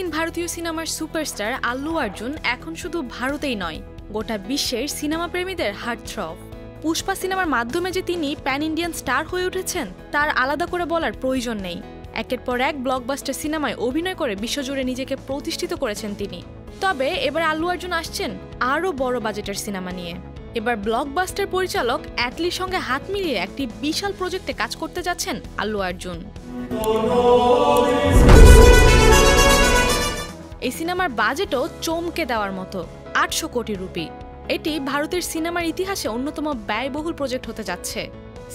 দক্ষিণ ভারতীয় সিনেমার সুপারস্টার আল্লু অর্জুন এখন শুধু ভারতেই নয়, গোটা বিশ্বের সিনেমা প্রেমীদের হার্টথ্রব। পুষ্পা সিনেমার মাধ্যমে যে তিনি প্যান ইন্ডিয়ান স্টার হয়ে উঠেছেন তার আলাদা করে বলার প্রয়োজন নেই। একের পর এক ব্লকবাস্টার সিনেমায় অভিনয় করে বিশ্বজুড়ে নিজেকে প্রতিষ্ঠিত করেছেন তিনি। তবে এবার আল্লু অর্জুন আসছেন আরও বড় বাজেটের সিনেমা নিয়ে। এবার ব্লকবাস্টার পরিচালক অ্যাটলির সঙ্গে হাত মিলিয়ে একটি বিশাল প্রজেক্টে কাজ করতে যাচ্ছেন আল্লু অর্জুন। এই সিনেমার বাজেটও চমকে দেওয়ার মতো, ৮০০ কোটি রুপি। এটি ভারতের সিনেমার ইতিহাসে অন্যতম ব্যয়বহুল প্রজেক্ট হতে যাচ্ছে।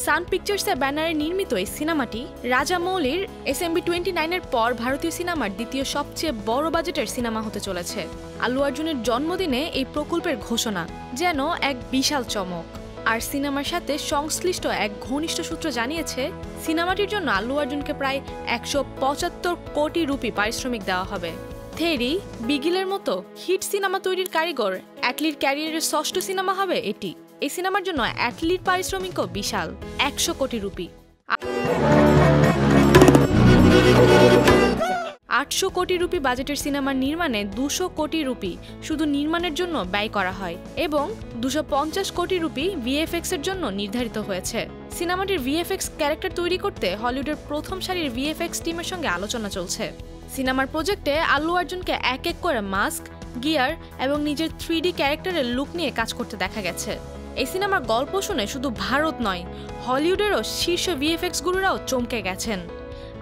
সান পিকচার্সের ব্যানারে নির্মিত এই সিনেমাটি রাজামৌলির SMB29-এর পর ভারতীয় সিনেমার দ্বিতীয় সবচেয়ে বড় বাজেটের সিনেমা হতে চলেছে। আল্লু অর্জুনের জন্মদিনে এই প্রকল্পের ঘোষণা যেন এক বিশাল চমক। আর সিনেমার সাথে সংশ্লিষ্ট এক ঘনিষ্ঠ সূত্র জানিয়েছে, সিনেমাটির জন্য আল্লু অর্জুনকে প্রায় ১৭৫ কোটি রুপি পারিশ্রমিক দেওয়া হবে। থেরি, বিগিলের মতো হিট সিনেমা তৈরির কারিগর অ্যাটলির ক্যারিয়ারের ষষ্ঠ সিনেমা হবে এটি। এই সিনেমার জন্য অ্যাটলির পারিশ্রমিকও বিশাল, ১০০ কোটি রুপি। ৮০০ কোটি রুপি বাজেটের সিনেমার নির্মাণে ২০০ কোটি রুপি শুধু নির্মাণের জন্য ব্যয় করা হয় এবং ২৫০ কোটি রুপি VFX এর জন্য নির্ধারিত হয়েছে। সিনেমাটির VFX ক্যারেক্টার তৈরি করতে হলিউডের প্রথম সারির VFX টিমের সঙ্গে আলোচনা চলছে। সিনেমার প্রজেক্টে আল্লু অর্জুনকে এক এক করে মাস্ক, গিয়ার এবং নিজের 3D ক্যারেক্টারের লুক নিয়ে কাজ করতে দেখা গেছে। এই সিনেমার গল্প শুনে শুধু ভারত নয়, হলিউডেরও শীর্ষ VFX গুরুরাও চমকে গেছেন।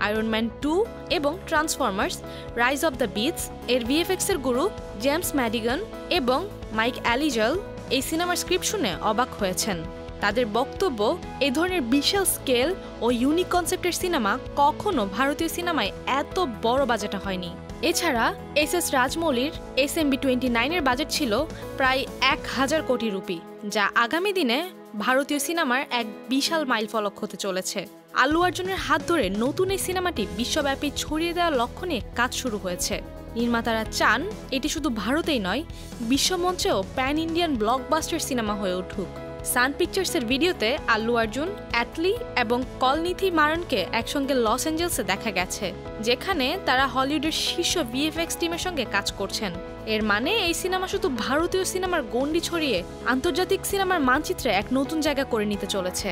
আয়রন ম্যান 2 এবং Transformers rise of the beasts এর VFX এর গুরু জেমস ম্যাডিগান এবং মাইক অ্যালিজেল এই সিনেমার স্ক্রিপ্ট শুনে অবাক হয়েছেন। তাদের বক্তব্য, এই ধরনের বিশাল স্কেল ও ইউনিক কনসেপ্টের সিনেমা কখনো ভারতীয় সিনেমায় এত বড় বাজেটে হয়নি। এছাড়া SS রাজমৌলির SMB29-এর বাজেট ছিল প্রায় ১০০০ কোটি রুপি, যা আগামী দিনে ভারতীয় সিনেমার এক বিশাল মাইলফলক হতে চলেছে। আল্লু অর্জুনের হাত ধরে নতুন এই সিনেমাটি বিশ্বব্যাপী ছড়িয়ে দেওয়ার লক্ষ্য নিয়ে কাজ শুরু হয়েছে। নির্মাতারা চান এটি শুধু ভারতেই নয়, বিশ্বমঞ্চেও প্যান ইন্ডিয়ান ব্লকবাস্টার সিনেমা হয়ে উঠুক। সান পিকচার্সের ভিডিওতে আল্লু অর্জুন, অ্যাটলি এবং কলনিথি মারানকে একসঙ্গে লস অ্যাঞ্জেলসে দেখা গেছে, যেখানে তারা হলিউডের শীর্ষ VFX টিমের সঙ্গে কাজ করছেন। এর মানে এই সিনেমা শুধু ভারতীয় সিনেমার গণ্ডি ছড়িয়ে আন্তর্জাতিক সিনেমার মানচিত্রে এক নতুন জায়গা করে নিতে চলেছে।